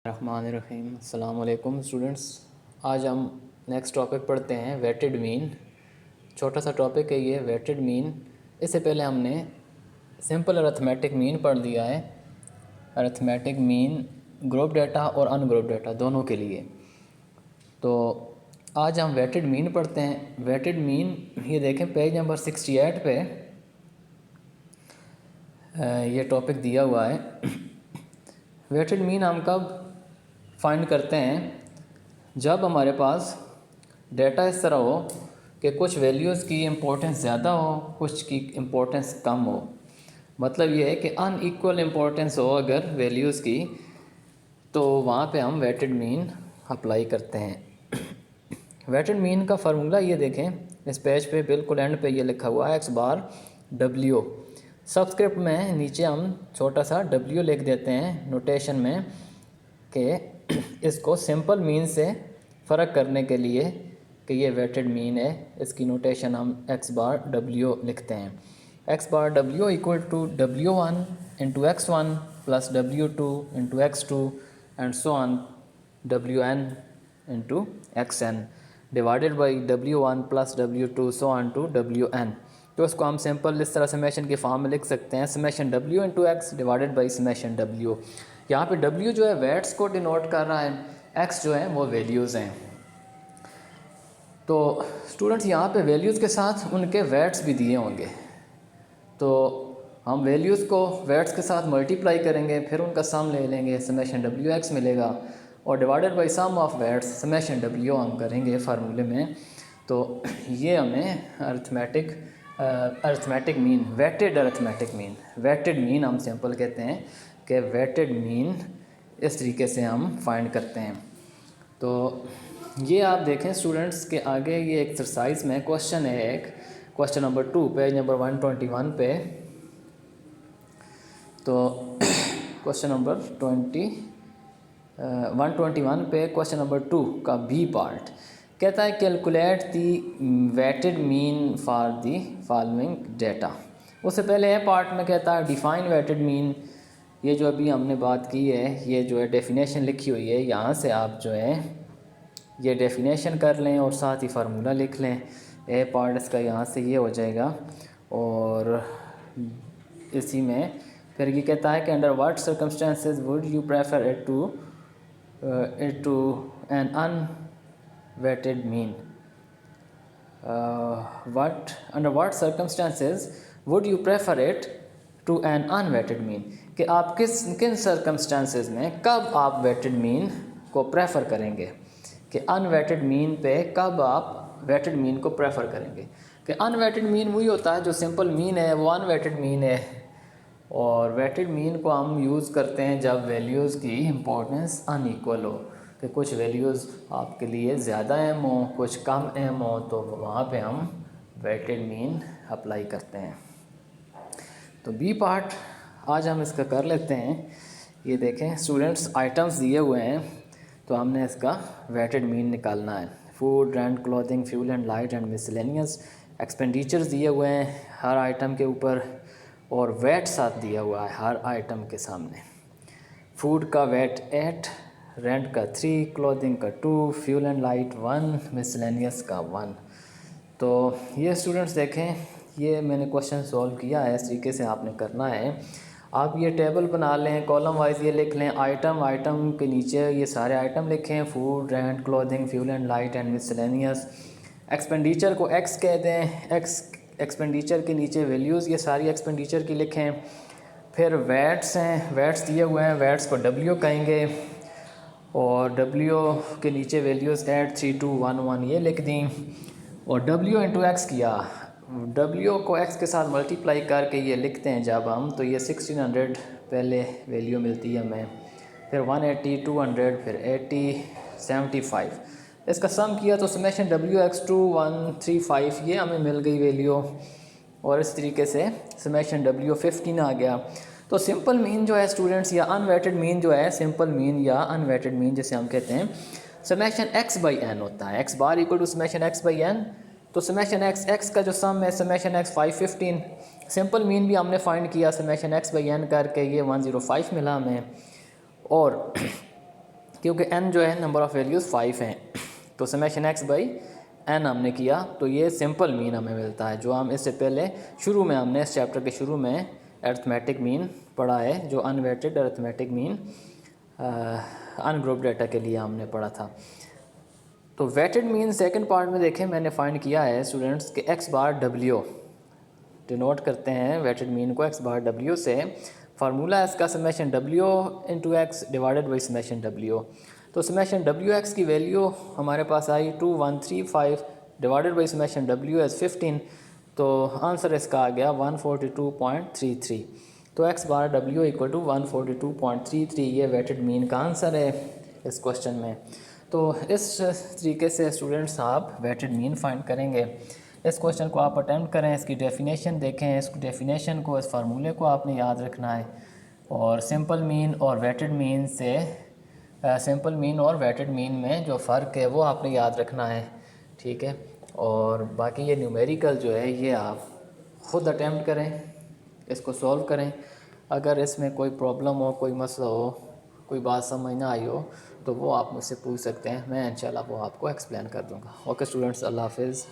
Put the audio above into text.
रहमानिर्रहीम। अस्सलाम वालेकुम स्टूडेंट्स। आज हम नेक्स्ट टॉपिक पढ़ते हैं वेटेड मीन। छोटा सा टॉपिक है ये वेटेड मीन। इससे पहले हमने सिंपल अरिथमेटिक मीन पढ़ लिया है। अरिथमेटिक मीन ग्रुप डाटा और अनग्रुप डाटा दोनों के लिए। तो आज हम वेटेड मीन पढ़ते हैं। वेटेड मीन ये देखें पेज नंबर 68 पे ये टॉपिक दिया हुआ है। वेटेड मीन हम कब फाइंड करते हैं? जब हमारे पास डेटा इस तरह हो कि कुछ वैल्यूज़ की इम्पोर्टेंस ज़्यादा हो, कुछ की इम्पोर्टेंस कम हो। मतलब ये है कि अनइक्वल इम्पोर्टेंस हो अगर वैल्यूज़ की, तो वहाँ पे हम वेटेड मीन अप्लाई करते हैं। वेटेड मीन का फार्मूला ये देखें, इस पेज पे बिल्कुल एंड पे ये लिखा हुआ है x⁻w। सबस्क्रिप्ट में नीचे हम छोटा सा w लिख देते हैं नोटेशन में कि इसको सिंपल मीन से फ़र्क करने के लिए कि ये वेटेड मीन है। इसकी नोटेशन हम x⁻w लिखते हैं। x⁻w equal to w1 into x1 plus w2 into x2 and so on wn into xn divided by w1 plus w2 so on to wn। तो इसको हम सिंपल इस तरह समेशन की फॉर्म में लिख सकते हैं, summation w into x divided by summation w। यहाँ पे w जो है वेट्स को डिनोट कर रहा है, x जो है वो वैल्यूज़ हैं। तो स्टूडेंट्स यहाँ पे वैल्यूज़ के साथ उनके वेट्स भी दिए होंगे, तो हम वैल्यूज़ को वेट्स के साथ मल्टीप्लाई करेंगे, फिर उनका सम ले लेंगे, समेशन wx मिलेगा और divided by sum of weights summation w हम करेंगे फार्मूले में। तो ये हमें arithmetic mean, weighted arithmetic mean, weighted mean हम सिंपल कहते हैं कि वेटेड मीन इस तरीके से हम फाइंड करते हैं। तो ये आप देखें स्टूडेंट्स के आगे ये एक्सरसाइज में क्वेश्चन है एक, क्वेश्चन नंबर 2 पेज नंबर 121 पे। तो क्वेश्चन नंबर 121 पे क्वेश्चन नंबर 2 का बी पार्ट कहता है calculate the weighted mean for the following data. उससे पहले है पार्ट में कहता है डिफाइन वेटेड मीन। ये जो अभी हमने बात की है, ये जो है डेफिनेशन लिखी हुई है, यहाँ से आप जो है ये डेफिनेशन कर लें और साथ ही फार्मूला लिख लें। ए पार्ट इसका यहाँ से ये हो जाएगा और इसी में फिर ये कहता है कि under what circumstances would you prefer it to an unweighted mean. Under what circumstances would you prefer it to an unweighted mean, कि आप किन सर्कमस्टांसेस में कब आप वेटेड मीन को प्रेफर करेंगे, कि अनवेटेड मीन पे कब आप वेटेड मीन को प्रेफर करेंगे। कि अनवेटेड मीन वही होता है जो सिंपल मीन है, वो अनवेटेड मीन है। और वेटेड मीन को हम यूज़ करते हैं जब वैल्यूज़ की इम्पोर्टेंस अनइक्वल हो, कि कुछ वैल्यूज़ आपके लिए ज़्यादा अहम हो, कुछ कम अहम हो, तो वहाँ पे हम वेटेड मीन अप्लाई करते हैं। तो बी पार्ट आज हम इसका कर लेते हैं। ये देखें स्टूडेंट्स, आइटम्स दिए हुए हैं तो हमने इसका वेटेड मीन निकालना है। Food, rent, clothing, fuel and light and miscellaneous. Expenditures दिए हुए हैं हर आइटम के ऊपर और वेट साथ दिया हुआ है हर आइटम के सामने। फूड का वेट 8, रेंट का 3, क्लॉथिंग का 2, फ्यूल एंड लाइट 1, मिसलेनियस का 1। तो ये स्टूडेंट्स देखें, ये मैंने क्वेश्चन सॉल्व किया है, इस तरीके से आपने करना है। आप ये टेबल बना लें, कॉलम वाइज ये लिख लें, आइटम के नीचे ये सारे आइटम लिखें, food, rent, clothing, fuel and light and miscellaneous. Expenditure को एक्स कह दें, एक्सपेंडिचर के नीचे वैल्यूज़ ये सारी एक्सपेंडिचर की लिखें। फिर वेट्स हैं, वेट्स दिए हुए हैं, वेट्स को डब्ल्यू कहेंगे और डब्ल्यू के नीचे वैल्यूज़ 8, 3, 2, 1, 1 ये लिख दी और w इंटू एक्स किया। w को x के साथ मल्टीप्लाई करके ये लिखते हैं जब हम, तो ये 1600 पहले वैल्यू मिलती है हमें, फिर 180, 200, फिर 80, 75। इसका सम किया तो समेशन wx2 135 ये हमें मिल गई वैल्यू और इस तरीके से समेशन w 15 आ गया। तो सिंपल मीन जो है स्टूडेंट्स, या अनवेटेड मीन जो है, सिंपल मीन या अनवेटेड मीन जिसे हम कहते हैं, समेशन x/n होता है। x bar equal to summation x/n। तो समेशन x का जो सम है समेशन x 515। सिंपल मीन भी हमने फाइंड किया समेशन x/n करके, ये 105 मिला हमें। और क्योंकि n जो है नंबर ऑफ़ वैल्यूज़ 5 हैं, तो समेशन x बाई n हमने किया तो ये सिंपल मीन हमें मिलता है, जो हम इससे पहले शुरू में हमने इस चैप्टर के शुरू में अरिथमेटिक मीन पढ़ा है, जो unweighted arithmetic mean ungroup data के लिए हमने पढ़ा था। तो वेटेड मीन सेकंड पार्ट में देखें मैंने फाइंड किया है स्टूडेंट्स कि x बार w डिनोट करते हैं वेटेड मीन को x बार w से। फार्मूला है इसका summation w into x divided by summation w। तो समेशन wx की वैल्यू हमारे पास आई 2135 divided by summation w as 15, तो आंसर इसका आ गया 142.33। तो x bar w equal to 142.33 ये वेटेड मीन का आंसर है इस क्वेश्चन में। तो इस तरीके से स्टूडेंट्स आप वेटेड मीन फाइंड करेंगे। इस क्वेश्चन को आप अटेम्प्ट करें, इसकी डेफिनेशन देखें, इस डेफिनेशन को, इस फार्मूले को आपने याद रखना है, और सिंपल मीन और वेटेड मीन से सिंपल मीन और वेटेड मीन में जो फ़र्क है वो आपने याद रखना है, ठीक है। और बाकी ये न्यूमेरिकल जो है ये आप ख़ुद अटेम्प्ट करें, इसको सॉल्व करें। अगर इसमें कोई प्रॉब्लम हो, कोई मसला हो, कोई बात समझ ना आई हो तो वो आप मुझसे पूछ सकते हैं, मैं इंशाल्लाह वो आपको एक्सप्लेन कर दूँगा। ओके स्टूडेंट्स, अल्लाह हाफिज़।